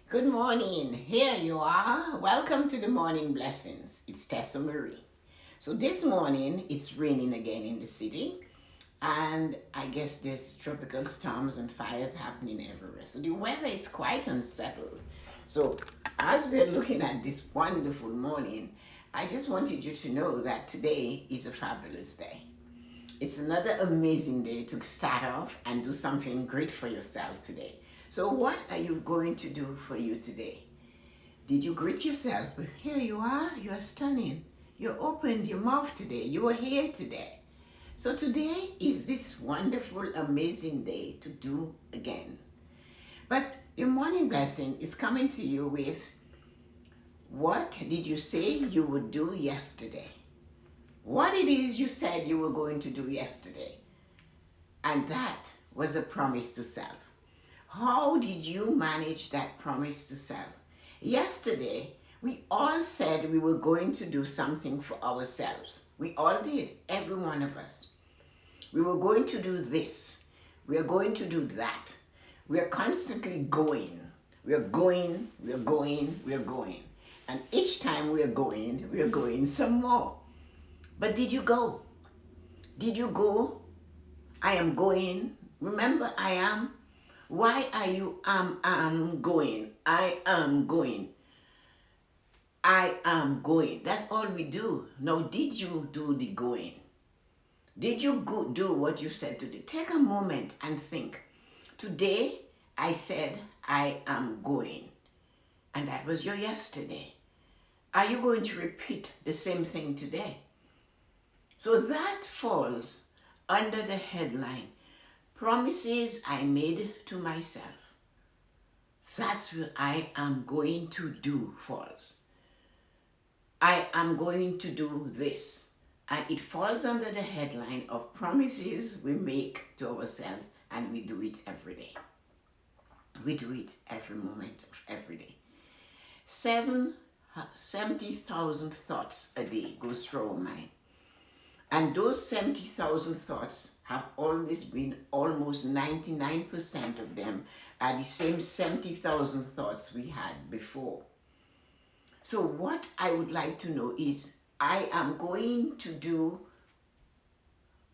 Good morning. Here you are. Welcome to the morning blessings. It's Tessa-Marie. So this morning it's raining again in the city, and I guess there's tropical storms and fires happening everywhere. So the weather is quite unsettled. So as we're looking at this wonderful morning, I just wanted you to know that today is a fabulous day. It's another amazing day to start off and do something great for yourself today. So, what are you going to do for you today? Did you greet yourself? Here you are, you are stunning. You opened your mouth today, you are here today. So, today is this wonderful, amazing day to do again. But your morning blessing is coming to you with what did you say you would do yesterday? What it is you said you were going to do yesterday. And that was a promise to self. How did you manage that promise to self? Yesterday, we all said we were going to do something for ourselves. We all did, every one of us. We were going to do this. We are going to do that. We are constantly going. We are going, we are going, we are going. And each time we are going some more. But did you go? Did you go? I am going. Remember, I am. Why are you am going? I am going. I am going. That's all we do. Now, did you do the going? Did you go do what you said today? Take a moment and think. Today, I said, I am going. And that was your yesterday. Are you going to repeat the same thing today? So that falls under the headline, Promises I Made to Myself. That's what I am going to do falls. I am going to do this. And it falls under the headline of promises we make to ourselves, and we do it every day. We do it every moment of every day. 70,000 thoughts a day goes through our mind. And those 70,000 thoughts have always been almost 99% of them are the same 70,000 thoughts we had before. So what I would like to know is, I am going to do,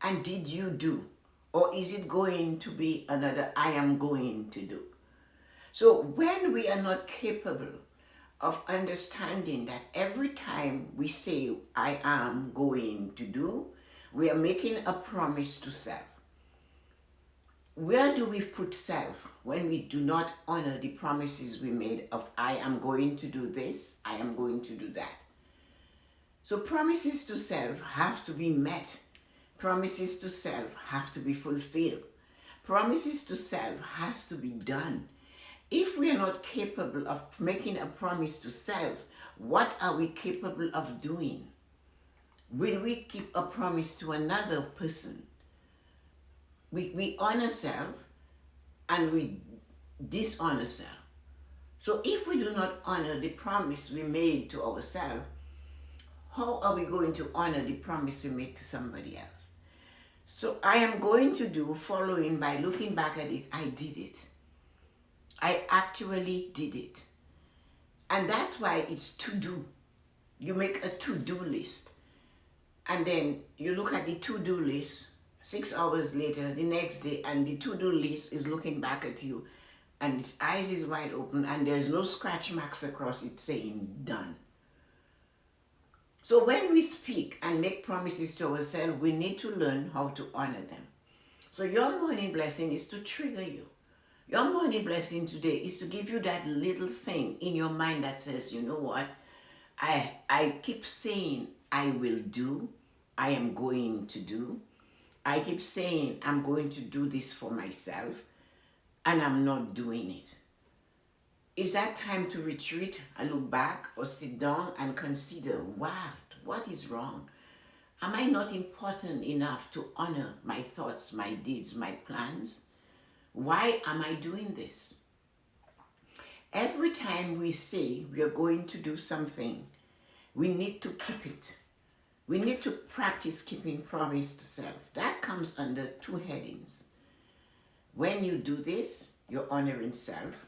and did you do? Or is it going to be another I am going to do? So when we are not capable of understanding that every time we say, I am going to do, we are making a promise to self. Where do we put self when we do not honor the promises we made of, I am going to do this, I am going to do that? So promises to self have to be met. Promises to self have to be fulfilled. Promises to self has to be done. If we are not capable of making a promise to self, what are we capable of doing? Will we keep a promise to another person? We honor self and we dishonor self. So if we do not honor the promise we made to ourselves, how are we going to honor the promise we made to somebody else? So I am going to do, following by looking back at it, I did it. I actually did it. And that's why it's to do. You make a to-do list. And then you look at the to-do list 6 hours later, the next day, and the to-do list is looking back at you, and its eyes is wide open, and there's no scratch marks across it saying done. So when we speak and make promises to ourselves, we need to learn how to honor them. So your morning blessing is to trigger you. Your morning blessing today is to give you that little thing in your mind that says, you know what? I keep saying I will do, I am going to do. I keep saying I'm going to do this for myself, and I'm not doing it. Is that time to retreat and look back, or sit down and consider, what is wrong? Am I not important enough to honor my thoughts, my deeds, my plans? Why am I doing this? Every time we say we are going to do something, we need to keep it. We need to practice keeping promise to self. That comes under 2 headings. When you do this, you're honoring self.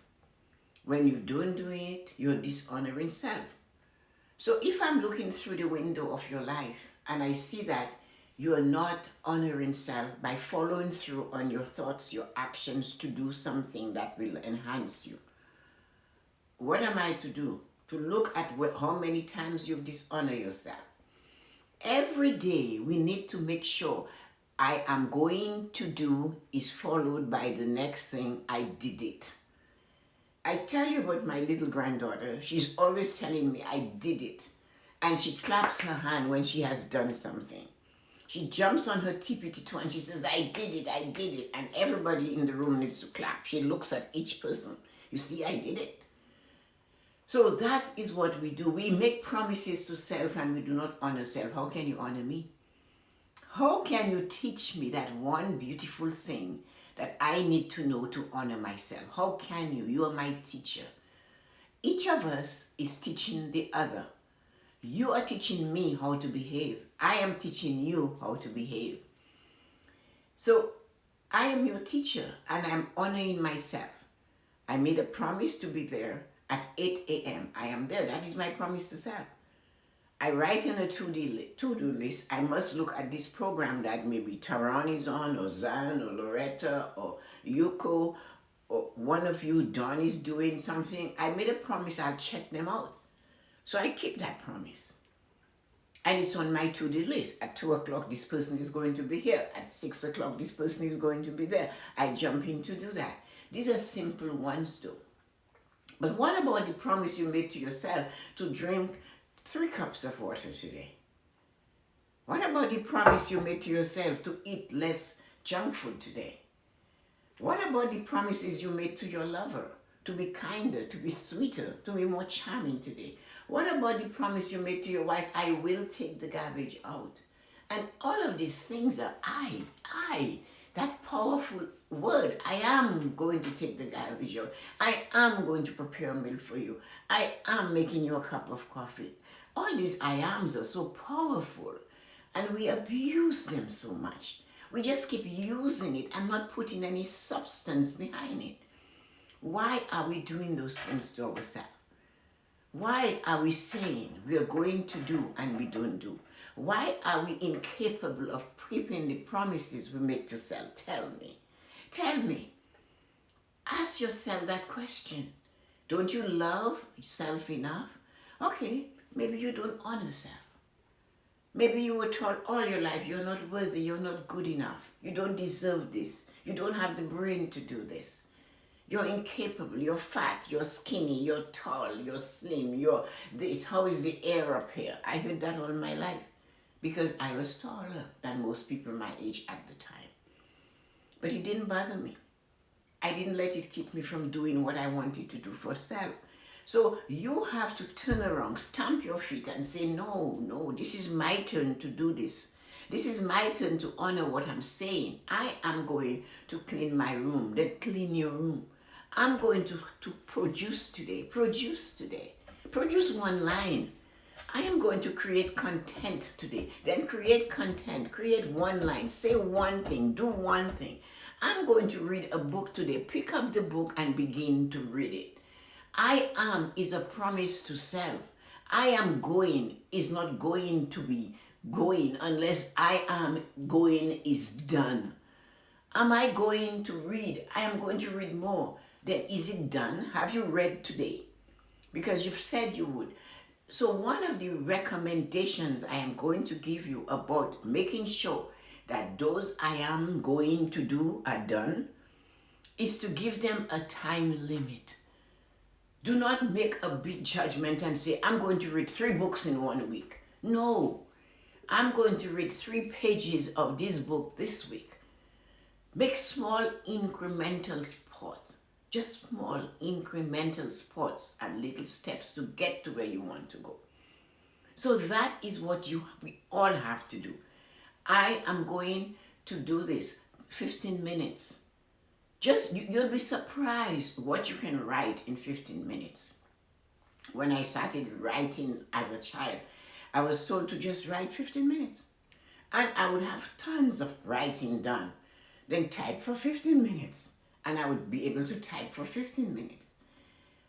When you don't do it, you're dishonoring self. So if I'm looking through the window of your life and I see that you are not honoring self by following through on your thoughts, your actions to do something that will enhance you, what am I to do? To look at how many times you've dishonored yourself. Every day we need to make sure I am going to do is followed by the next thing, I did it. I tell you about my little granddaughter. She's always telling me I did it. And she claps her hand when she has done something. She jumps on her tippity-toe and she says, I did it, I did it. And everybody in the room needs to clap. She looks at each person. You see, I did it. So that is what we do. We make promises to self and we do not honor self. How can you honor me? How can you teach me that one beautiful thing that I need to know to honor myself? How can you? You are my teacher. Each of us is teaching the other. You are teaching me how to behave. I am teaching you how to behave. So I am your teacher and I'm honoring myself. I made a promise to be there at 8 a.m. I am there. That is my promise to self. I write in a to-do list, I must look at this program that maybe Taran is on, or Zan, or Loretta, or Yuko, or one of you, Don, is doing something. I made a promise I'll check them out. So I keep that promise. And it's on my to-do list. At 2 o'clock, this person is going to be here. At 6 o'clock, this person is going to be there. I jump in to do that. These are simple ones though. But what about the promise you made to yourself to drink 3 cups of water today? What about the promise you made to yourself to eat less junk food today? What about the promises you made to your lover to be kinder, to be sweeter, to be more charming today? What about the promise you made to your wife, I will take the garbage out? And all of these things are I. That powerful word, I am going to take the garbage out. I am going to prepare a meal for you. I am making you a cup of coffee. All these I ams are so powerful and we abuse them so much. We just keep using it and not putting any substance behind it. Why are we doing those things to ourselves? Why are we saying we are going to do and we don't do? Why are we incapable of keeping the promises we make to self? Tell me. Tell me. Ask yourself that question. Don't you love self enough? Okay, maybe you don't honor self. Maybe you were told all your life you're not worthy, you're not good enough. You don't deserve this. You don't have the brain to do this. You're incapable, you're fat, you're skinny, you're tall, you're slim, you're this. How is the air up here? I heard that all my life because I was taller than most people my age at the time. But it didn't bother me. I didn't let it keep me from doing what I wanted to do for self. So you have to turn around, stamp your feet and say, no, this is my turn to do this. This is my turn to honor what I'm saying. I am going to clean my room, then clean your room. I'm going to produce today. Produce one line. I am going to create content today. Then create content. Create one line. Say one thing. Do one thing. I'm going to read a book today. Pick up the book and begin to read it. I am is a promise to self. I am going is not going to be going unless I am going is done. Am I going to read? I am going to read more. Then is it done? Have you read today? Because you've said you would. So one of the recommendations I am going to give you about making sure that those I am going to do are done is to give them a time limit. Do not make a big judgment and say, I'm going to read 3 books in 1 week. No, I'm going to read 3 pages of this book this week. Make small incremental spots, just small incremental spots and little steps to get to where you want to go. So that is what we all have to do. I am going to do this 15 minutes. You'll be surprised what you can write in 15 minutes. When I started writing as a child, I was told to just write 15 minutes. And I would have tons of writing done. Then type for 15 minutes. And I would be able to type for 15 minutes.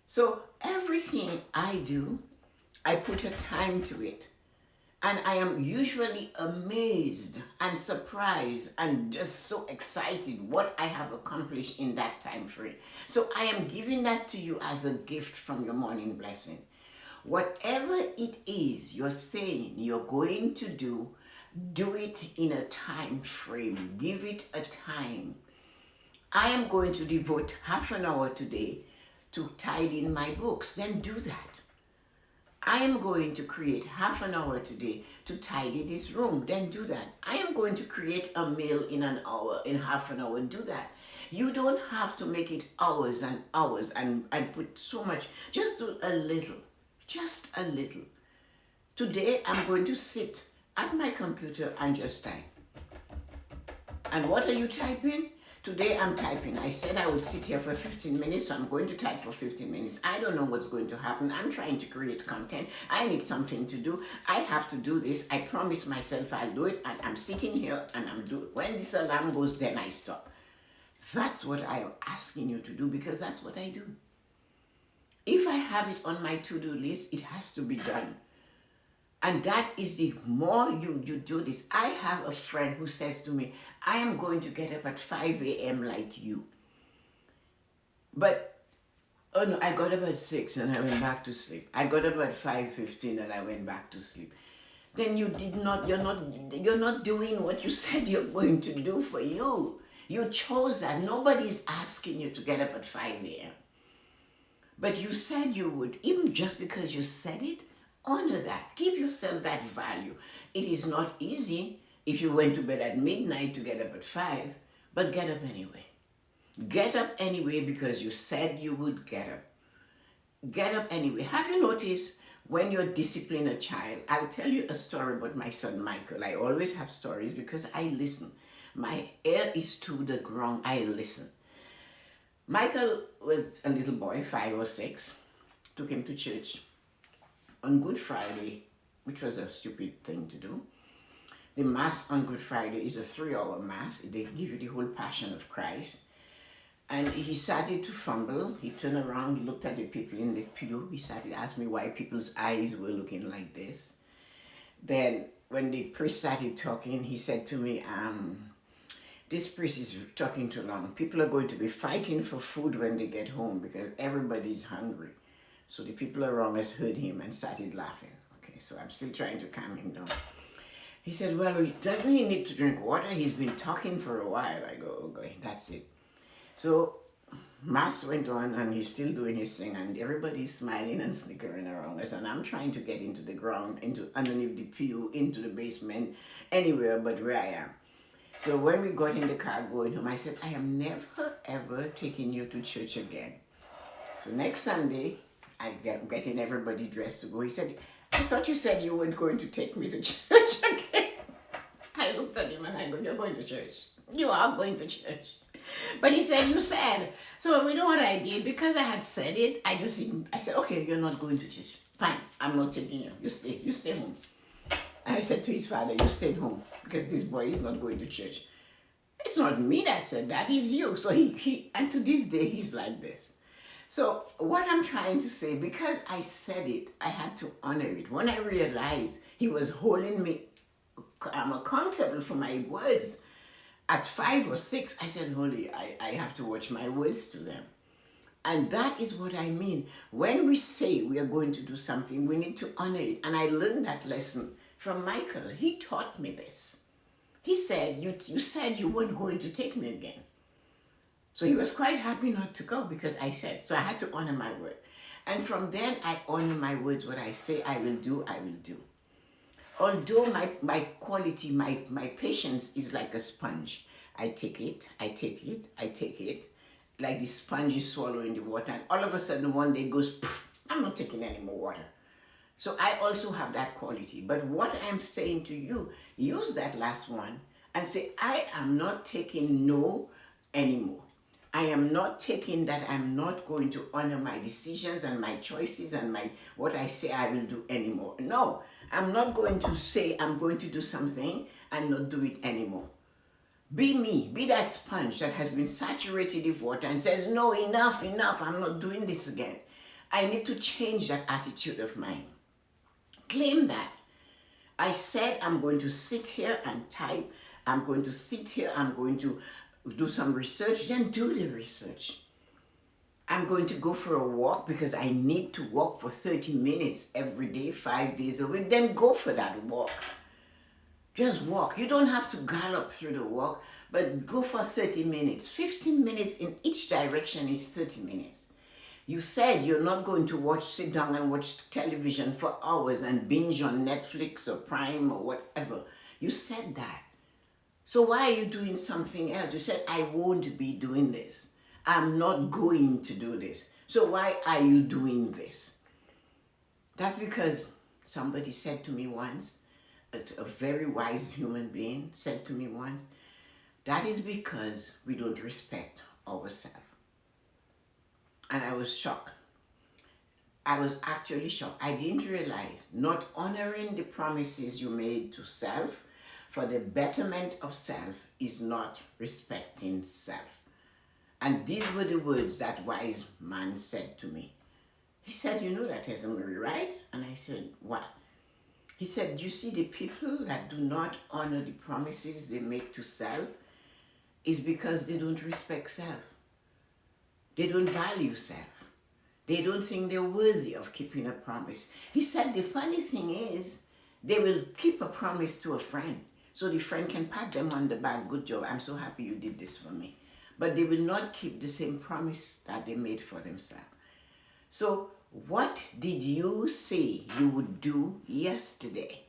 So everything I do, I put a time to it. And I am usually amazed and surprised and just so excited what I have accomplished in that time frame. So I am giving that to you as a gift from your morning blessing. Whatever it is you're saying you're going to do it in a time frame. Give it a time. I am going to devote half an hour today to tidying my books. Then do that. I am going to create half an hour today to tidy this room. Then do that. I am going to create a meal in an hour, in half an hour. Do that. You don't have to make it hours and hours and put so much. Just do a little. Just a little. Today I'm going to sit at my computer and just type. And what are you typing? Today I'm typing. I said I would sit here for 15 minutes, so I'm going to type for 15 minutes. I don't know what's going to happen. I'm trying to create content. I need something to do. I have to do this. I promise myself I'll do it, and I'm sitting here and I'm doing. When this alarm goes, then I stop. That's what I am asking you to do, because that's what I do. If I have it on my to-do list, it has to be done. And that is the more you do this. I have a friend who says to me, I am going to get up at 5 a.m. like you. But, oh no, I got up at 6 and I went back to sleep. I got up at 5:15 and I went back to sleep. Then you're not doing what you said you're going to do for you. You chose that. Nobody's asking you to get up at 5 a.m. But you said you would. Even just because you said it, honor that. Give yourself that value. It is not easy if you went to bed at midnight to get up at 5, but get up anyway. Get up anyway because you said you would get up. Get up anyway. Have you noticed when you're disciplining a child? I'll tell you a story about my son Michael. I always have stories because I listen. My ear is to the ground. I listen. Michael was a little boy, 5 or 6. Took him to church on Good Friday, which was a stupid thing to do. The Mass on Good Friday is a 3-hour Mass. They give you the whole Passion of Christ. And he started to fumble. He turned around, he looked at the people in the pew. He started asking me why people's eyes were looking like this. Then when the priest started talking, he said to me, this priest is talking too long. People are going to be fighting for food when they get home because everybody's hungry. So the people around us heard him and started laughing. Okay, so I'm still trying to calm him down. He said, well, doesn't he need to drink water? He's been talking for a while. I go, okay, that's it. So Mass went on and he's still doing his thing and everybody's smiling and snickering around us. And I'm trying to get into the ground, into underneath the pew, into the basement, anywhere but where I am. So when we got in the car going home, I said, I am never, ever taking you to church again. So next Sunday, I'm getting everybody dressed to go. He said, I thought you said you weren't going to take me to church again. I looked at him and I go, you're going to church. You are going to church. But he said, you said. So you know what I did? Because I had said it, I said, okay, you're not going to church. Fine, I'm not taking you. You stay home. And I said to his father, you stay home because this boy is not going to church. It's not me that said that, it's you. So and to this day, he's like this. So what I'm trying to say, because I said it, I had to honor it. When I realized he was holding me, I'm accountable for my words. At 5 or 6, I said, Holy, I have to watch my words to them. And that is what I mean. When we say we are going to do something, we need to honor it. And I learned that lesson from Michael. He taught me this. He said, you said you weren't going to take me again. So he was quite happy not to go because I said. So I had to honor my word. And from then, I honor my words. What I say I will do, I will do. Although my quality, my patience is like a sponge. I take it, like the sponge is swallowing the water. And all of a sudden, one day it goes, poof, I'm not taking any more water. So I also have that quality. But what I'm saying to you, use that last one and say, I am not taking no anymore. I am not taking that I'm not going to honor my decisions and my choices and what I say I will do anymore. No, I'm not going to say I'm going to do something and not do it anymore. Be me, be that sponge that has been saturated with water and says, no, enough, I'm not doing this again. I need to change that attitude of mine. Claim that. I said I'm going to sit here and type. I'm going to sit here. I'm going to do some research. Then do the research. I'm going to go for a walk because I need to walk for 30 minutes every day, 5 days a week. Then go for that walk. Just walk. You don't have to gallop through the walk, but go for 30 minutes. 15 minutes in each direction is 30 minutes. You said you're not going to sit down and watch television for hours and binge on Netflix or Prime or whatever. You said that. So why are you doing something else? You said, I won't be doing this. I'm not going to do this. So why are you doing this? That's because somebody said to me once, a very wise human being said to me once, that is because we don't respect ourselves. And I was shocked. I was actually shocked. I didn't realize not honoring the promises you made to self for the betterment of self is not respecting self. And these were the words that wise man said to me. He said, you know that, Tessa-Marie, right? And I said, what? He said, do you see the people that do not honor the promises they make to self is because they don't respect self. They don't value self. They don't think they're worthy of keeping a promise. He said the funny thing is they will keep a promise to a friend. So the friend can pat them on the back, good job, I'm so happy you did this for me. But they will not keep the same promise that they made for themselves. So what did you say you would do yesterday?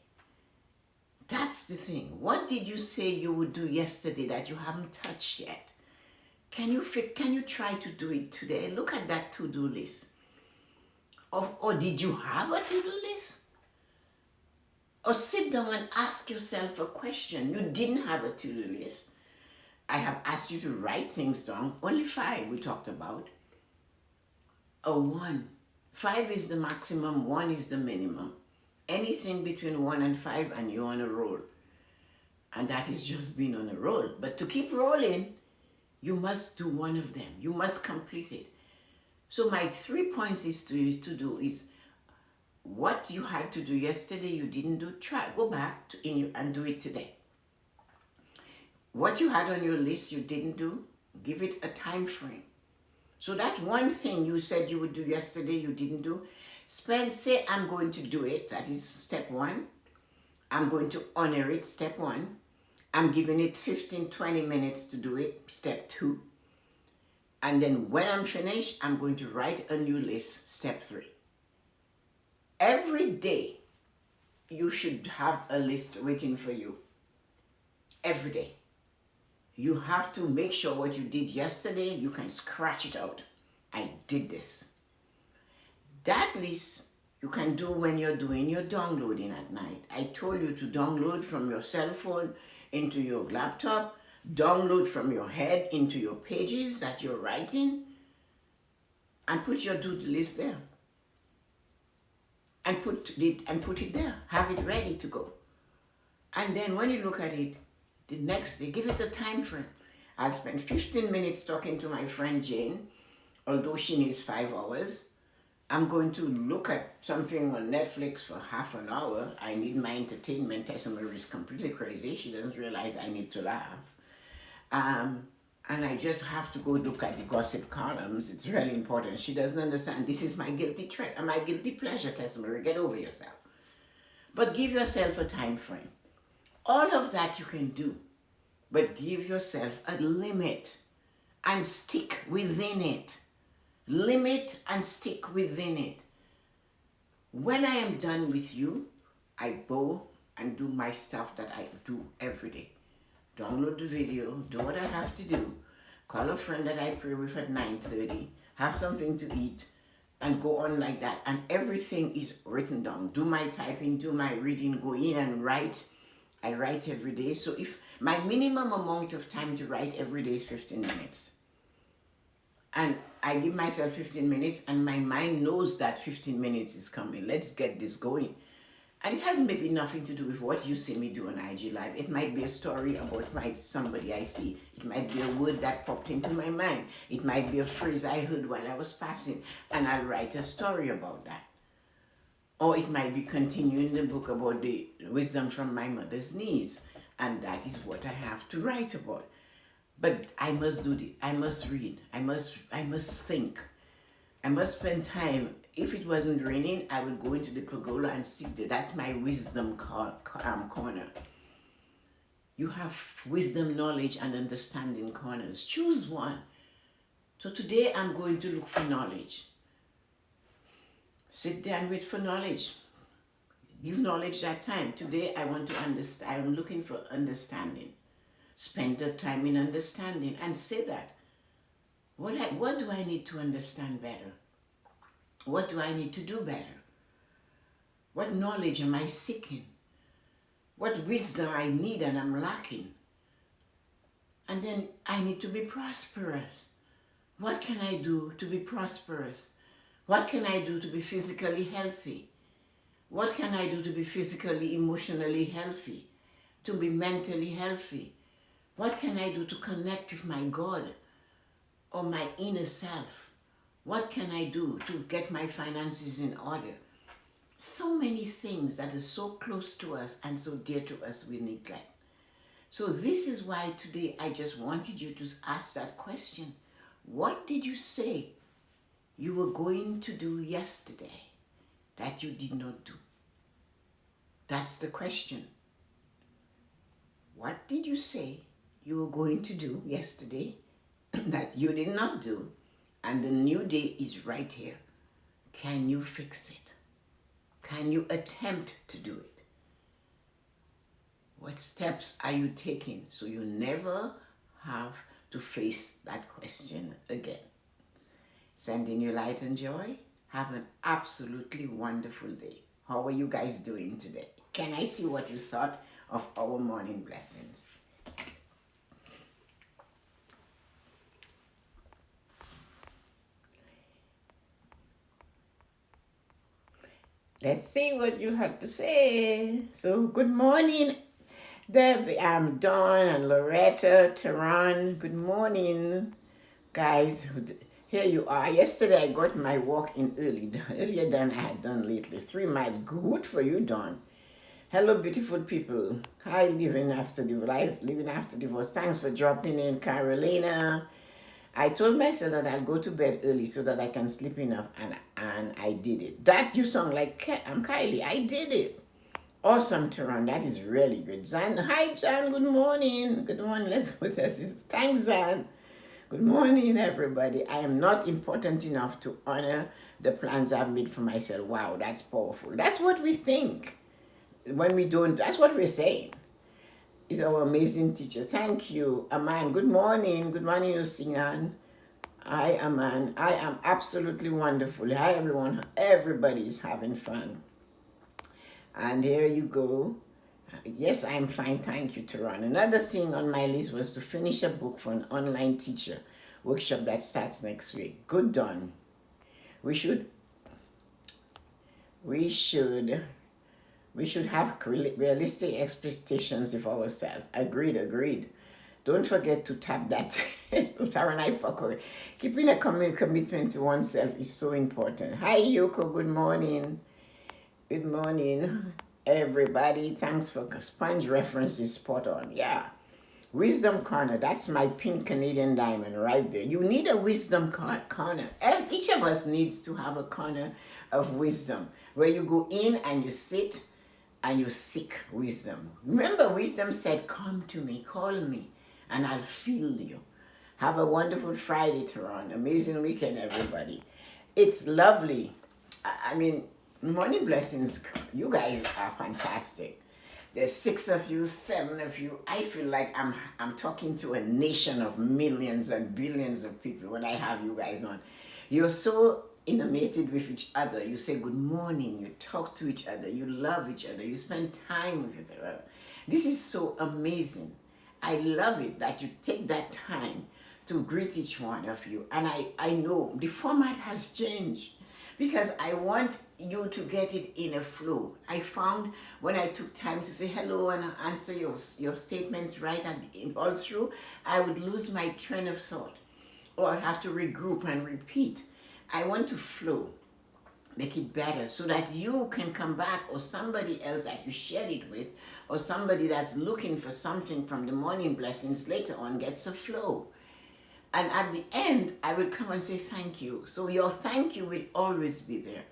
That's the thing. What did you say you would do yesterday that you haven't touched yet? Can you try to do it today? Look at that to-do list. Or did you have a to-do list? Or sit down and ask yourself a question. You didn't have a to-do list. I have asked you to write things down. Only 5 we talked about. Or 1. 5 is the maximum, 1 is the minimum. Anything between 1 and 5 and you're on a roll. And that is just being on a roll. But to keep rolling, you must do one of them. You must complete it. So my 3 points is to do is what you had to do yesterday you didn't do. Go back and do it today. What you had on your list you didn't do, give it a time frame. So that one thing you said you would do yesterday you didn't do, say I'm going to do it. That is step 1. I'm going to honor it, step 1. I'm giving it 15-20 minutes to do it, step 2. And then when I'm finished, I'm going to write a new list, step 3. Every day, you should have a list waiting for you. Every day. You have to make sure what you did yesterday, you can scratch it out. I did this. That list you can do when you're doing your downloading at night. I told you to download from your cell phone into your laptop, download from your head into your pages that you're writing, and put your to-do list there. And put it there. Have it ready to go. And then when you look at it, the next day, give it a time frame. I'll spend 15 minutes talking to my friend Jane, although she needs 5 hours. I'm going to look at something on Netflix for half an hour. I need my entertainment. Tessa-Marie is completely crazy. She doesn't realize I need to laugh. And I just have to go look at the gossip columns. It's really important. She doesn't understand. This is my guilty pleasure, Tessa-Marie. Get over yourself. But give yourself a time frame. All of that you can do. But give yourself a limit and stick within it. Limit and stick within it. When I am done with you, I go and do my stuff that I do every day. Download the video, do what I have to do, call a friend that I pray with at 9:30, have something to eat, and go on like that. And everything is written down. Do my typing, do my reading, go in and write. I write every day. So if my minimum amount of time to write every day is 15 minutes. And I give myself 15 minutes and my mind knows that 15 minutes is coming. Let's get this going. And it has maybe nothing to do with what you see me do on IG Live. It might be a story about somebody I see. It might be a word that popped into my mind. It might be a phrase I heard while I was passing, and I'll write a story about that. Or it might be continuing the book about the wisdom from my mother's knees, and that is what I have to write about. But I must do it. I must read. I must think. I must spend time. If it wasn't raining, I would go into the pergola and sit there. That's my wisdom corner. You have wisdom, knowledge, and understanding corners. Choose one. So today I'm going to look for knowledge. Sit there and wait for knowledge. Give knowledge that time. Today I want to understand. I'm looking for understanding. Spend the time in understanding and say that. What do I need to understand better? What do I need to do better? What knowledge am I seeking? What wisdom I need and I'm lacking? And then I need to be prosperous. What can I do to be prosperous? What can I do to be physically healthy? What can I do to be physically, emotionally healthy? To be mentally healthy? What can I do to connect with my God or my inner self? What can I do to get my finances in order? So many things that are so close to us and so dear to us we neglect. So this is why today I just wanted you to ask that question. What did you say you were going to do yesterday that you did not do? That's the question. What did you say you were going to do yesterday that you did not do, and the new day is right here? Can you fix it? Can you attempt to do it? What steps are you taking so you never have to face that question again? Sending you light and joy. Have an absolutely wonderful day. How are you guys doing today? Can I see what you thought of our morning blessings? Let's see what you had to say. So, good morning, Debbie. I'm Dawn and Loretta, Tehran. Good morning, guys. Here you are. Yesterday I got my walk in earlier than I had done lately. 3 miles. Good for you, Dawn. Hello, beautiful people. Hi, living after divorce. Thanks for dropping in, Carolina. I told myself that I'll go to bed early so that I can sleep enough, and I did it. That you sound like I'm Kylie. I did it. Awesome, Tehran. That is really good. Zan, hi, Jan. Good morning. Good morning. Let's go to this. Thanks, Zan. Good morning, everybody. I am not important enough to honor the plans I've made for myself. Wow, that's powerful. That's what we think. When we don't, that's what we're saying. Is our amazing teacher. Thank you, Aman. Good morning. Good morning, Usingan. Hi, Aman. I am absolutely wonderful. Hi, everyone. Everybody's having fun. And here you go. Yes, I'm fine. Thank you, Tehran. Another thing on my list was to finish a book for an online teacher workshop that starts next week. Good done. We should have realistic expectations of ourselves. Agreed. Don't forget to tap that. Tara and I forgot. Keeping a commitment to oneself is so important. Hi, Yoko. Good morning. Good morning, everybody. Thanks for sponge reference is spot on. Yeah. Wisdom corner. That's my pink Canadian diamond right there. You need a wisdom corner. Each of us needs to have a corner of wisdom where you go in and you sit and you seek wisdom. Remember, wisdom said, come to me, call me, and I'll fill you. Have a wonderful Friday, Tehran. Amazing weekend, everybody. It's lovely. I mean, morning blessings. You guys are fantastic. There's 6 of you, 7 of you. I feel like I'm talking to a nation of millions and billions of people when I have you guys on. You're so intimated with each other. You say good morning, you talk to each other, you love each other, you spend time with each other. This is so amazing. I love it that you take that time to greet each one of you. And I know the format has changed. because I want you to get it in a flow. I found when I took time to say hello and answer your statements right and all through, I would lose my train of thought, or I'd have to regroup and repeat. I want to flow, make it better so that you can come back, or somebody else that you shared it with, or somebody that's looking for something from the morning blessings later on gets a flow. And at the end, I will come and say thank you. So your thank you will always be there.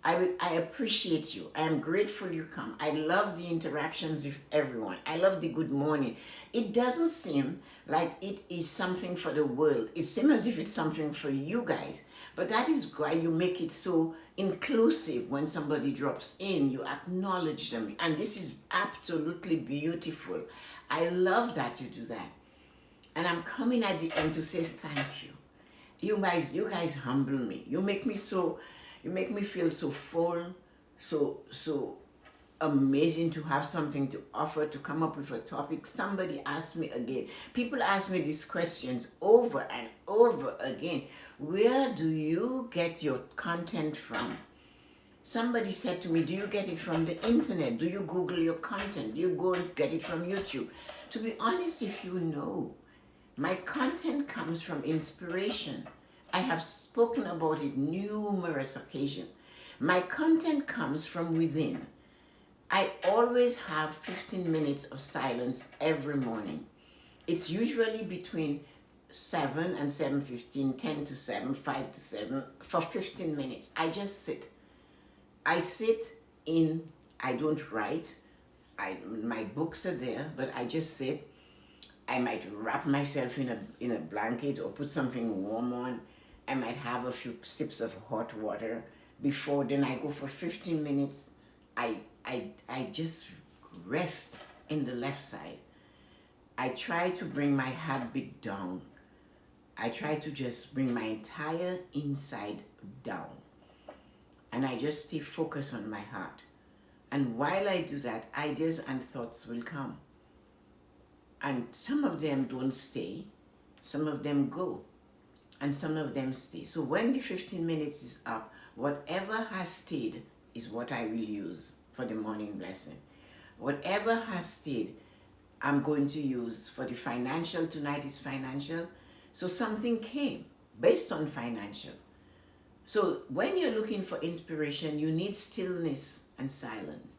I appreciate you. I am grateful you come. I love the interactions with everyone. I love the good morning. It doesn't seem like it is something for the world. It seems as if it's something for you guys. But that is why you make it so inclusive. When somebody drops in, you acknowledge them. And this is absolutely beautiful. I love that you do that. And I'm coming at the end to say thank you. You guys humble me. You make me feel so full, so amazing to have something to offer, to come up with a topic. Somebody asked me again. People ask me these questions over and over again. Where do you get your content from? Somebody said to me, do you get it from the internet? Do you Google your content? Do you go and get it from YouTube? To be honest, if you know, my content comes from inspiration. I have spoken about it numerous occasions. My content comes from within. I always have 15 minutes of silence every morning. It's usually between 7 and 7:15, 10 to 7, 5 to 7, for 15 minutes. I just sit. I sit in, I don't write. My books are there, but I just sit. I might wrap myself in a blanket or put something warm on. I might have a few sips of hot water before. Then I go for 15 minutes. I just rest in the left side. I try to bring my heartbeat down. I try to just bring my entire inside down. And I just stay focused on my heart. And while I do that, ideas and thoughts will come. And some of them don't stay, some of them go, and some of them stay. So when the 15 minutes is up, whatever has stayed is what I will use for the morning blessing. Whatever has stayed, I'm going to use for the financial. Tonight is financial. So something came based on financial. So when you're looking for inspiration, you need stillness and silence.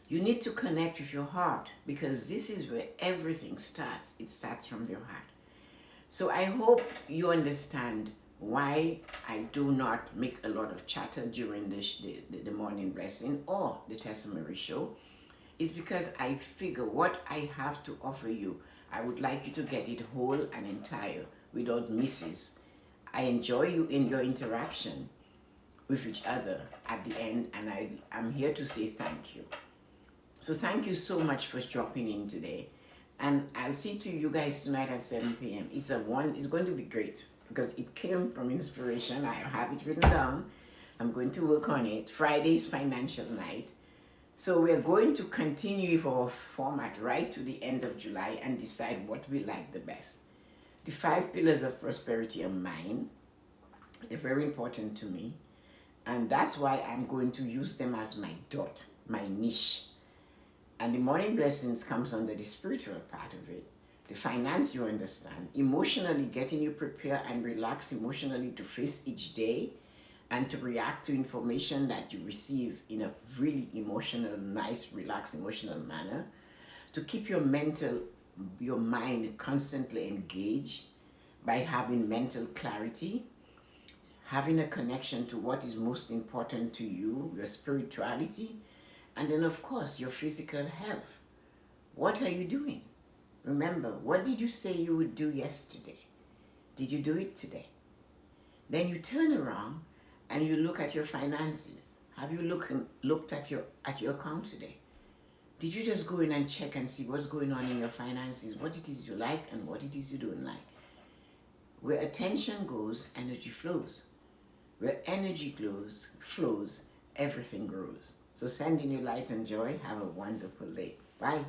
You need to connect with your heart, because this is where everything starts. It starts from your heart. So I hope you understand why I do not make a lot of chatter during the morning blessing or the Tessa-Marie show. It's because I figure what I have to offer you, I would like you to get it whole and entire without misses. I enjoy you in your interaction with each other at the end, and I'm here to say thank you. So thank you so much for dropping in today. And I'll see to you guys tonight at 7 p.m. It's going to be great because it came from inspiration. I have it written down. I'm going to work on it. Friday's financial night. So we're going to continue with our format right to the end of July and decide what we like the best. The 5 pillars of prosperity are mine. They're very important to me. And that's why I'm going to use them as my dot, my niche. And the morning blessings comes under the spiritual part of it. The finance, you understand. Emotionally, getting you prepared and relaxed emotionally to face each day and to react to information that you receive in a really emotional, nice, relaxed, emotional manner. To keep your mind constantly engaged by having mental clarity, having a connection to what is most important to you, your spirituality, and then, of course, your physical health. What are you doing? Remember, what did you say you would do yesterday? Did you do it today? Then you turn around and you look at your finances. Have you looked at your account today? Did you just go in and check and see what's going on in your finances, what it is you like and what it is you don't like? Where attention goes, energy flows. Where energy flows, everything grows. So sending you light and joy. Have a wonderful day. Bye.